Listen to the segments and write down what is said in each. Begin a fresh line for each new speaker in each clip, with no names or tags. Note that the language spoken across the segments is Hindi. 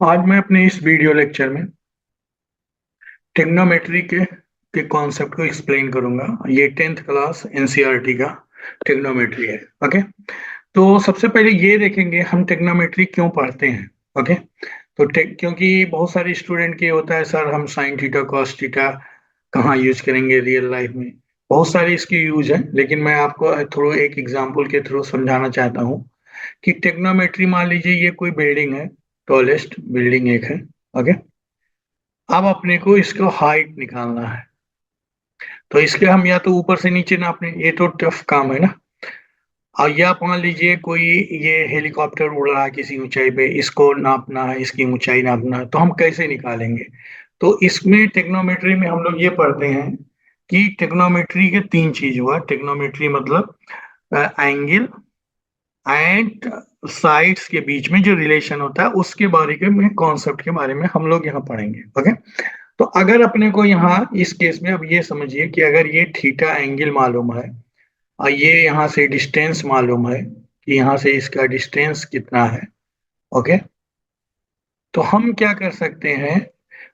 आज मैं अपने इस वीडियो लेक्चर में ट्रिग्नोमेट्री के कॉन्सेप्ट को एक्सप्लेन करूंगा। ये 10th क्लास एनसीईआरटी का ट्रिग्नोमेट्री है। ओके, तो सबसे पहले ये देखेंगे हम ट्रिग्नोमेट्री क्यों पढ़ते हैं। ओके, तो क्योंकि बहुत सारे स्टूडेंट के होता है सर हम साइन थीटा कॉस थीटा कहाँ यूज करेंगे रियल लाइफ में। बहुत सारे इसके यूज है, लेकिन मैं आपको थ्रू एक एग्जांपल के थ्रू समझाना चाहता हूँ कि ट्रिग्नोमेट्री, मान लीजिए ये कोई बिल्डिंग है, टॉलेस्ट बिल्डिंग एक है। ओके, अब अपने को इसको हाइट निकालना है, तो इसके हम या तो ऊपर से नीचे नापने, ये तो टफ काम है ना। और या मान लीजिए कोई ये हेलीकॉप्टर उड़ रहा है किसी ऊंचाई पे, इसको नापना है, इसकी ऊंचाई नापना है, तो हम कैसे निकालेंगे। तो इसमें टेक्नोमेट्री में हम लोग ये पढ़ते हैं कि टेक्नोमेट्री के तीन चीज हुआ। टेक्नोमेट्री मतलब एंगल एंड साइड्स के बीच में जो रिलेशन होता है उसके बारे में, कॉन्सेप्ट के बारे में हम लोग यहाँ पढ़ेंगे। ओके, तो अगर अपने को यहाँ इस केस में अब ये समझिए कि अगर ये थीटा एंगल मालूम है और ये यहाँ से डिस्टेंस मालूम है कि यहाँ से इसका डिस्टेंस कितना है। ओके, तो हम क्या कर सकते हैं,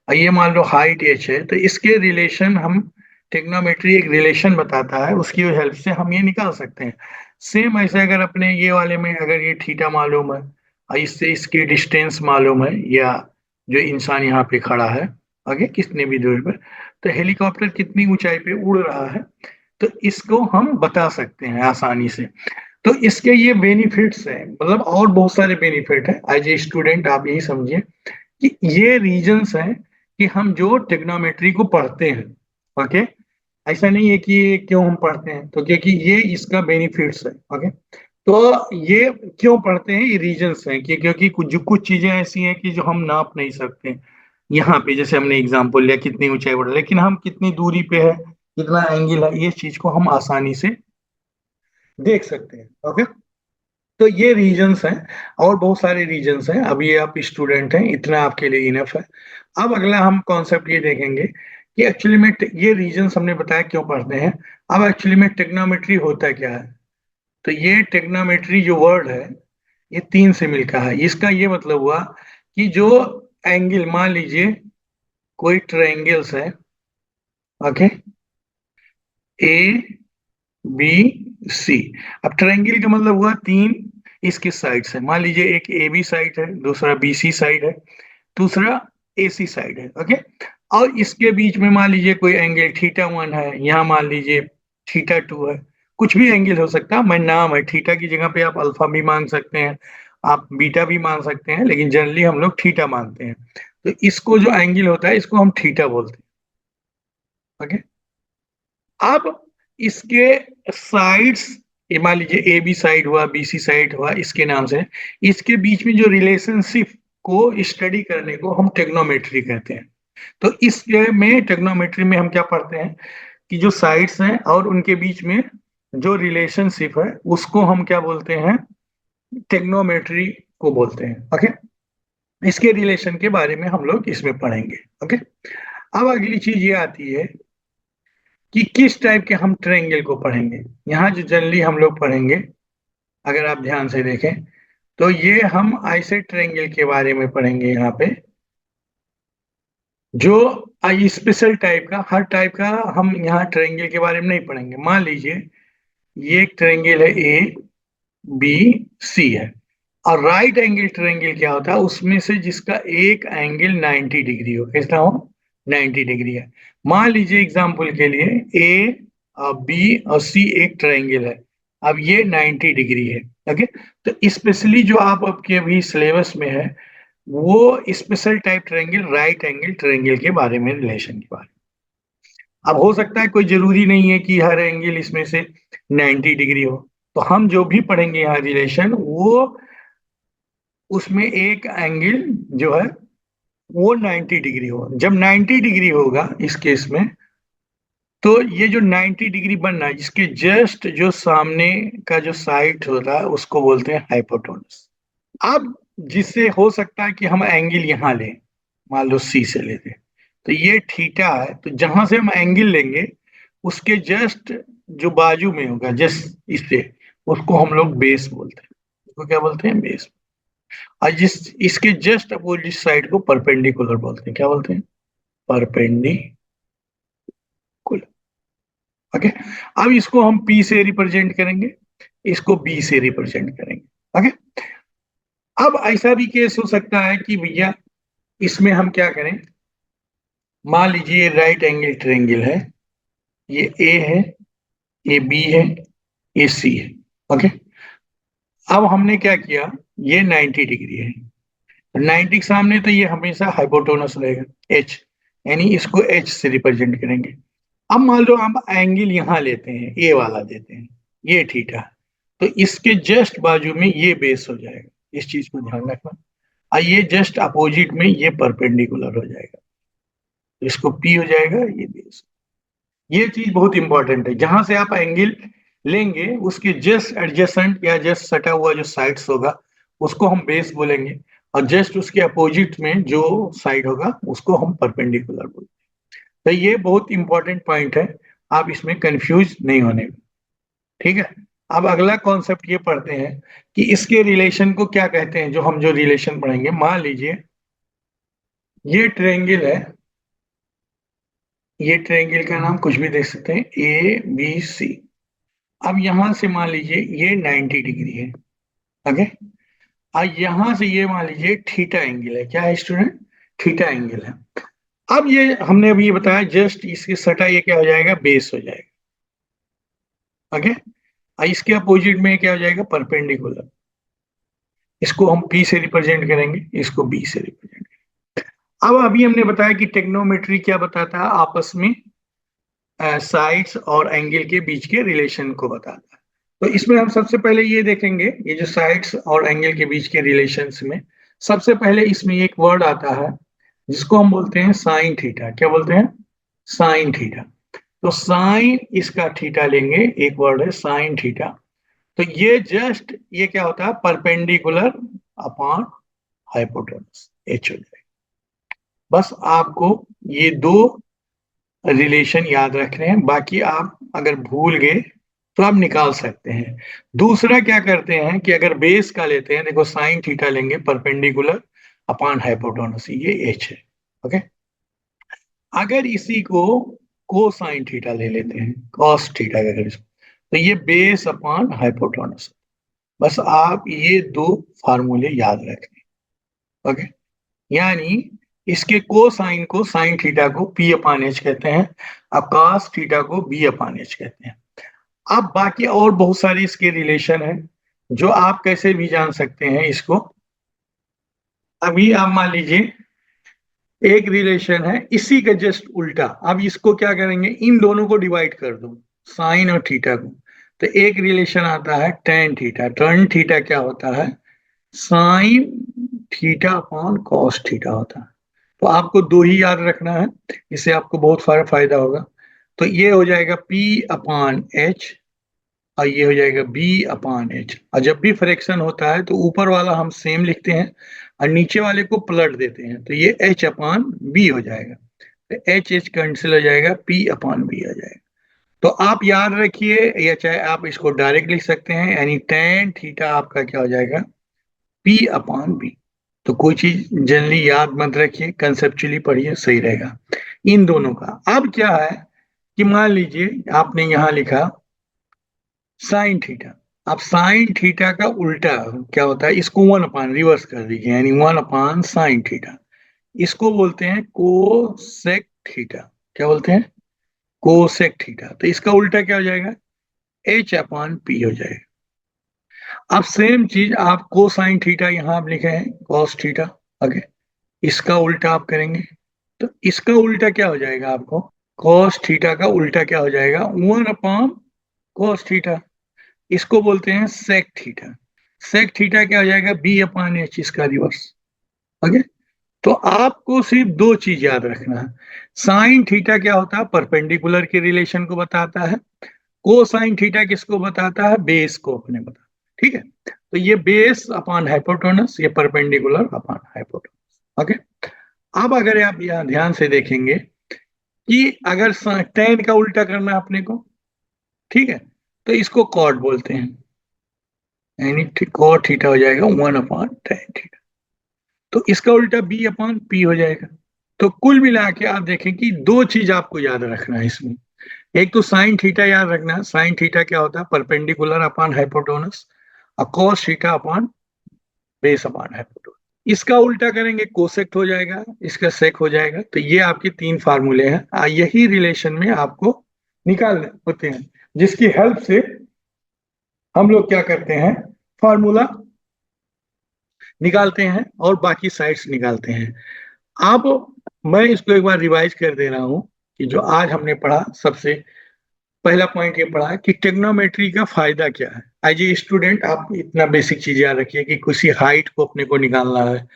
और ये मान लो हाइट एच है, तो इसके रिलेशन हम, टेक्नोमेट्री एक रिलेशन बताता है, उसकी हेल्प से हम ये निकाल सकते हैं। सेम ऐसे अगर अपने ये वाले में अगर ये थीटा मालूम है और इससे इसकी डिस्टेंस मालूम है, या जो इंसान यहाँ पे खड़ा है आगे कितने भी दूरी पर, तो हेलीकॉप्टर कितनी ऊंचाई पे उड़ रहा है, तो इसको हम बता सकते हैं आसानी से। तो इसके ये बेनिफिट्स हैं, मतलब और बहुत सारे बेनिफिट है। एज ए स्टूडेंट आप यही समझिए कि ये रीजंस हैं कि हम जो ट्रिग्नोमेट्री को पढ़ते हैं। ओके, ऐसा नहीं है कि ये क्यों हम पढ़ते हैं, तो क्योंकि ये इसका बेनिफिट्स है। ओके, तो ये क्यों पढ़ते हैं, ये रीजंस हैं कि क्योंकि कुछ चीजें ऐसी हैं कि जो हम नाप नहीं सकते। यहाँ पे जैसे हमने एग्जांपल लिया कितनी ऊंचाई बढ़, लेकिन हम कितनी दूरी पे है, कितना एंगल है, ये चीज को हम आसानी से देख सकते हैं। ओके, तो ये रीजंस हैं, और बहुत सारे रीजंस हैं। अभी ये आप स्टूडेंट हैं, इतना आपके लिए इनफ है। अब अगला हम कॉन्सेप्ट ये देखेंगे कि एक्चुअली में ये रीजंस हमने बताया क्यों पढ़ते हैं। अब एक्चुअली में टेक्नोमेट्री होता क्या है, तो ये टेक्नोमेट्री जो वर्ड है ये तीन से मिलकर है। इसका ये मतलब हुआ कि जो एंगल, मान लीजिए कोई ट्रायंगल्स है। Okay, A B C. अब ट्रायंगल का मतलब हुआ तीन इसके साइड्स है, मान लीजिए एक ए बी साइड है, दूसरा बी सी साइड है, दूसरा ए सी साइड है। ओके, और इसके बीच में मान लीजिए कोई एंगल थीटा वन है, यहाँ मान लीजिए थीटा टू है। कुछ भी एंगल हो सकता है, मैं नाम है, थीटा की जगह पे आप अल्फा भी मान सकते हैं, आप बीटा भी मान सकते हैं, लेकिन जनरली हम लोग थीटा मानते हैं। तो इसको जो एंगल होता है इसको हम थीटा बोलते हैं। ओके, अब इसके साइड्स, ये मान लीजिए ए बी साइड हुआ, बी सी साइड हुआ, इसके नाम से इसके बीच में जो रिलेशनशिप को स्टडी करने को हम टेक्नोमेट्री कहते हैं। तो इसके में टेक्नोमेट्री में हम क्या पढ़ते हैं कि जो साइड्स हैं और उनके बीच में जो रिलेशनशिप है उसको हम क्या बोलते हैं, टेक्नोमेट्री को बोलते हैं। ओके, इसके रिलेशन के बारे में हम लोग इसमें पढ़ेंगे। ओके, अब अगली चीज ये आती है कि किस टाइप के हम ट्रायंगल को पढ़ेंगे। यहाँ जो जनरली हम लोग पढ़ेंगे, अगर आप ध्यान से देखें, तो ये हम ऐसे ट्रायंगल के बारे में पढ़ेंगे यहाँ पे जो स्पेशल टाइप का, हर टाइप का हम यहाँ ट्रायंगल के बारे में नहीं पढ़ेंगे। मान लीजिए ये एक ट्रायंगल है, ए बी सी है, और राइट एंगल ट्रायंगल क्या होता है, उसमें से जिसका एक एंगल 90 डिग्री हो, कितना हो, 90 डिग्री है। मान लीजिए एग्जांपल के लिए ए और बी और सी एक ट्रायंगल है, अब ये 90 डिग्री है। ओके, तो स्पेशली जो आप आपके अभी सिलेबस में है वो special type triangle, right angle triangle के बारे में, रिलेशन के बारे में। अब हो सकता है कोई जरूरी नहीं है कि हर एंगल इसमें से 90 डिग्री हो, तो हम जो भी पढ़ेंगे यहाँ रिलेशन, वो उसमें एक एंगल जो है वो 90 डिग्री हो। जब 90 डिग्री होगा इस केस में, तो ये जो 90 डिग्री बनना है, इसके जस्ट जो सामने का जो साइड होता है उसको बोलते हैं हाइपोटेन्यूज। अब जिससे हो सकता है कि हम एंगल यहाँ लें, मान लो सी से लेते हैं, तो ये थीटा है, तो जहां से हम एंगल लेंगे उसके जस्ट जो बाजू में होगा, जस्ट इससे, उसको हम लोग बेस बोलते हैं। उसको क्या बोलते हैं, बेस। और इसके जस्ट अपोजिट साइड को परपेंडिकुलर बोलते हैं। क्या बोलते हैं? परपेंडिकुलर। ओके। अब इसको हम पी से रिप्रेजेंट करेंगे, इसको बी से रिप्रेजेंट करेंगे। ओके। अब ऐसा भी केस हो सकता है कि भैया इसमें हम क्या करें, मान लीजिए राइट एंगल ट्रायंगल है, ये ए है, ये बी है, ये सी है। ओके। अब हमने क्या किया, ये 90 डिग्री है, 90 के सामने तो ये हमेशा हाइपोटेनस रहेगा, एच, यानी इसको एच से रिप्रेजेंट करेंगे। अब मान लो हम एंगल यहाँ लेते हैं, ए वाला देते हैं, ये थीटा, तो इसके जस्ट बाजू में ये बेस हो जाएगा, इस चीज को ध्यान रखना। और ये जस्ट अपोजिट में ये परपेंडिकुलर हो जाएगा, तो इसको पी हो जाएगा, ये बेस। ये चीज बहुत इंपॉर्टेंट है, जहां से आप एंगल लेंगे उसके जस्ट एडजेसेंट या जस्ट सटा हुआ जो साइड्स होगा उसको हम बेस बोलेंगे, और जस्ट उसके अपोजिट में जो साइड होगा उसको हम परपेंडिकुलर बोलेंगे। तो ये बहुत इंपॉर्टेंट पॉइंट है, आप इसमें कंफ्यूज नहीं होने। ठीक है। अब अगला कॉन्सेप्ट ये पढ़ते हैं कि इसके रिलेशन को क्या कहते हैं, जो हम जो रिलेशन पढ़ेंगे। मान लीजिए ये ट्रायंगल है, ये ट्रायंगल का नाम कुछ भी देख सकते हैं, ए बी सी। अब यहां से मान लीजिए ये 90 डिग्री है। ओके। अब यहां से ये मान लीजिए थीटा एंगल है। क्या है स्टूडेंट? थीटा एंगल है। अब ये हमने अभी ये बताया, जस्ट इसके सटा ये क्या हो जाएगा, बेस हो जाएगा। ओके। और इसके अपोजिट में क्या हो जाएगा, परपेंडिकुलर। इसको हम पी से रिप्रेजेंट करेंगे, इसको बी से रिप्रेजेंट। अब अभी हमने बताया कि टेक्नोमेट्री क्या बताता है, आपस में साइड्स और एंगल के बीच के रिलेशन को बताता है। तो इसमें हम सबसे पहले ये देखेंगे, ये जो साइड्स और एंगल के बीच के रिलेशंस में सबसे पहले इसमें एक वर्ड आता है जिसको हम बोलते हैं साइन थीटा। क्या बोलते हैं? Sine theta. तो साइन इसका थीटा लेंगे, एक वर्ड है साइन थीटा। तो ये जस्ट ये क्या होता है, परपेंडिकुलर अपॉन हाइपोटेनस, एच हो जाएगा। बस आपको ये दो रिलेशन याद रखने हैं, बाकी आप अगर भूल गए तो आप निकाल सकते हैं। दूसरा क्या करते हैं कि अगर बेस का लेते हैं, देखो साइन थीटा लेंगे परपेंडिकुलर अपॉन हाइपोटेनस, ये एच है। ओके। अगर इसी को कोसाइन थीटा ले लेते हैं, कॉस थीटा अगर इसको, तो ये बेस अपॉन हाइपोटेनस। बस आप ये दो फार्मूले याद रखें। ओके। यानी इसके कोसाइन को, साइन थीटा को पी अपान एच कहते हैं, और कॉस थीटा को बी अपान एच कहते हैं। अब बाकी और बहुत सारे इसके रिलेशन हैं जो आप कैसे भी जान सकते हैं इसको। अभी आप मान लीजिए एक रिलेशन है इसी का जस्ट उल्टा, अब इसको क्या करेंगे, इन दोनों को डिवाइड कर दो, साइन और थीटा को। तो एक रिलेशन आता है टेन थीटा। टेन थीटा क्या होता है, sine theta upon cos theta होता है। तो आपको दो ही याद रखना है, इससे आपको बहुत सारा फायदा होगा। तो ये हो जाएगा पी अपान एच, और ये हो जाएगा बी अपान एच। और जब भी फ्रैक्शन होता है तो ऊपर वाला हम सेम लिखते हैं और नीचे वाले को पलट देते हैं, तो ये एच अपान बी हो जाएगा। तो एच एच कैंसिल हो जाएगा, पी अपान बी हो जाएगा। तो आप याद रखिए, या चाहे आप इसको डायरेक्ट लिख सकते हैं, यानी टेन थीटा आपका क्या हो जाएगा, पी अपान बी। तो कोई चीज जनरली याद मत रखिए, कंसेप्चुअली पढ़िए, सही रहेगा इन दोनों का। अब क्या है कि मान लीजिए आपने यहां लिखा साइन थीटा। अब साइन थीटा का उल्टा क्या होता है, इसको वन अपान रिवर्स कर दीजिए, यानी वन अपान साइन थीटा। इसको बोलते हैं कोसेक थीटा। क्या बोलते हैं? Cosec theta. तो इसका उल्टा क्या हो जाएगा, एच अपान पी हो जाएगा। अब सेम चीज आप कोसाइन थीटा यहां आप लिखे हैं कॉस थीटा। ओके। इसका उल्टा आप करेंगे, तो इसका उल्टा क्या हो जाएगा आपको, कॉस थीटा का उल्टा क्या हो जाएगा, वन अपॉन कॉस थीटा। इसको बोलते हैं सेक थीटा। सेक थीटा क्या हो जाएगा, बी अपॉन एच, इसका रिवर्स। ओके। तो आपको सिर्फ दो चीज याद रखना है, साइन थीटा क्या होता है, परपेंडिकुलर के रिलेशन को बताता है। कोसाइन थीटा किसको बताता है, बेस को अपने बताता है। ठीक है। तो ये बेस अपॉन हाइपोटेनस, ये परपेंडिकुलर अपॉन हाइपोटेनस। ओके। अब अगर आप यहाँ ध्यान से देखेंगे कि अगर टेन का उल्टा करना है अपने को, ठीक है, तो इसको कॉट बोलते हैं, यानी cot थीटा हो जाएगा 1/tan थीटा। तो इसका उल्टा B/P हो जाएगा। तो कुल मिला के आप देखें कि दो चीज आपको याद रखना है इसमें। एक तो साइन थीटा याद रखना है। साइन थीटा क्या होता है? Perpendicular upon hypotenuse. और cos theta upon base upon hypotenuse. इसका उल्टा करेंगे कोसेक हो जाएगा, इसका सेक हो जाएगा। तो ये आपके तीन फार्मूले हैं, यही रिलेशन में आपको निकालने होते हैं, जिसकी हेल्प से हम लोग क्या करते हैं, फार्मूला निकालते हैं और बाकी साइड्स निकालते हैं। अब मैं इसको एक बार रिवाइज कर दे रहा हूं कि जो आज हमने पढ़ा, सबसे पहला पॉइंट ये पढ़ा कि टेक्नोमेट्री का फायदा क्या है। एज ए स्टूडेंट आप इतना बेसिक चीज याद रखिए कि किसी हाइट को अपने को निकालना है।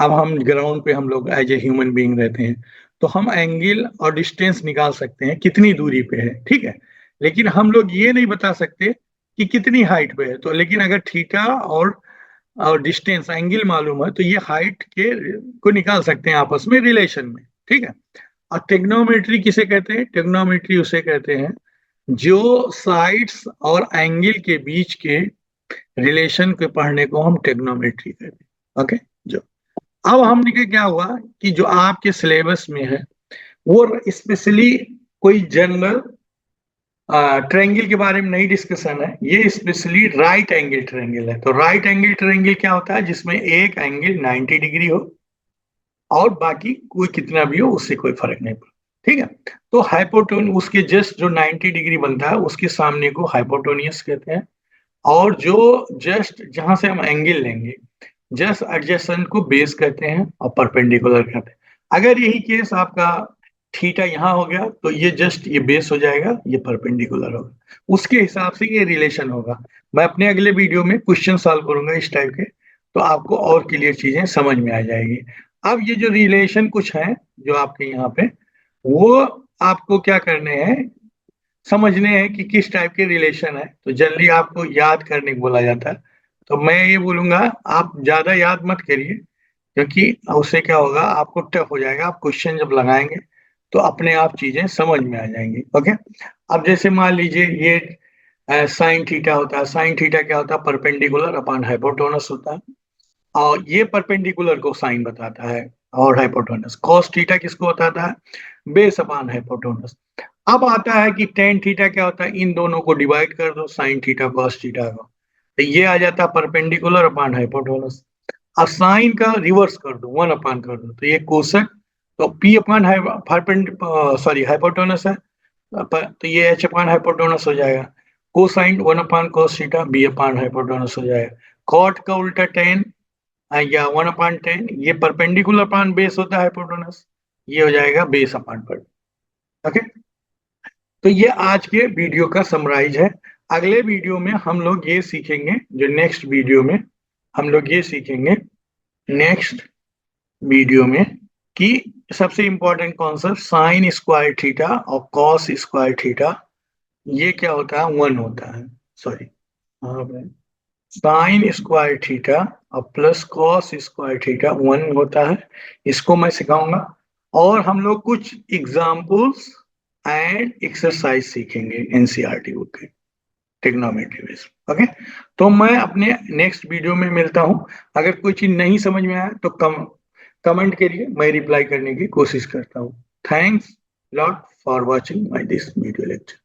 अब हम ग्राउंड पे हम लोग एज ए ह्यूमन बीइंग रहते हैं, तो हम एंगल और डिस्टेंस निकाल सकते हैं कितनी दूरी पे है, ठीक है। लेकिन हम लोग ये नहीं बता सकते कि कितनी हाइट पे है। तो लेकिन अगर थीटा और डिस्टेंस एंगल मालूम है तो ये हाइट के को निकाल सकते हैं आपस में रिलेशन में, ठीक है। और टेक्नोमेट्री किसे कहते हैं? टेक्नोमेट्री उसे कहते हैं जो साइड्स और एंगल के बीच के रिलेशन के पढ़ने को हम टेक्नोमेट्री कहते हैं, ओके। जो अब हमने क्या हुआ कि जो आपके सिलेबस में है वो स्पेशली कोई जनरल ट्रायंगल के बारे में नहीं डिस्कशन है, ये स्पेशली राइट एंगल ट्रायंगल है। तो राइट एंगल ट्रायंगल क्या होता है? जिसमें एक एंगल 90 डिग्री हो और बाकी कोई कितना भी हो उससे कोई फर्क नहीं पड़ता, ठीक है। तो हाइपोटोन उसके जस्ट जो 90 डिग्री बनता है उसके सामने को हाइपोटोनियस कहते हैं। और जो जस्ट जहां से हम एंगल लेंगे जस्ट एडजेसेंट को बेस कहते हैं और परपेंडिकुलर कहते हैं। अगर यही केस आपका थीटा यहाँ हो गया तो ये जस्ट ये बेस हो जाएगा, ये परपेंडिकुलर होगा, उसके हिसाब से ये रिलेशन होगा। मैं अपने अगले वीडियो में क्वेश्चन सॉल्व करूंगा इस टाइप के, तो आपको और क्लियर चीजें समझ में आ जाएगी। अब ये जो रिलेशन कुछ है जो आपके यहाँ पे, वो आपको क्या करने हैं, समझने हैं कि किस टाइप के रिलेशन है। तो जल्दी आपको याद करने को बोला जाता है। तो मैं ये बोलूंगा आप ज्यादा याद मत करिए, क्योंकि उससे क्या होगा आपको टफ हो जाएगा। आप क्वेश्चन जब लगाएंगे तो अपने आप चीजें समझ में आ जाएंगी, ओके। अब जैसे मान लीजिए ये साइन थीटा होता है। साइन थीटा क्या होता है? परपेंडिकुलर अपॉन हाइपोटेनस होता है। और ये परपेंडिकुलर को साइन बताता है और हाइपोटेनस। कॉस थीटा किसको बताता है? Base upon hypotenuse. अब आता है कि टेन थीटा क्या होता है? इन दोनों को डिवाइड कर दो, साइन थीटा कॉस थीटा को, तो ये आ जाता है परपेंडिकुलर अपॉन हाइपोटेनस। अब साइन का रिवर्स कर दो, 1/, कर दो, तो ये कोसेक। तो पी अपॉन सॉरी हाइपोटेनस है, तो ये एच अपॉन हाइपोटेनस हो जाएगा। Cosine 1/cos theta B upon hypotenuse हो जाएगा। कॉट का उल्टा टेन या 1/10, ये परपेंडिकुलर अपॉन बेस होता है हाइपोटेनस, ये हो जाएगा बेस अपॉन पर, ओके। तो ये आज के वीडियो का समराइज है। अगले वीडियो में हम लोग ये सीखेंगे, जो नेक्स्ट वीडियो में हम लोग ये सीखेंगे नेक्स्ट वीडियो में कि सबसे important concept sine square theta और कॉस स्क्वायर थीटा, ये क्या होता है? 1 होता है, सॉरी साइन स्क्वायर थीटा और प्लस कॉस स्क्वायर थीटा 1 होता है। इसको मैं सिखाऊंगा और हम लोग कुछ एग्जाम्पल्स एंड एक्सरसाइज सीखेंगे एनसीईआरटी बुक के ट्रिग्नोमेट्री बेस, ओके। तो मैं अपने नेक्स्ट वीडियो में मिलता हूं। अगर कोई चीज नहीं समझ में आया तो कमेंट करिए, मैं रिप्लाई करने की कोशिश करता हूँ। Thanks lot for watching my this video lecture.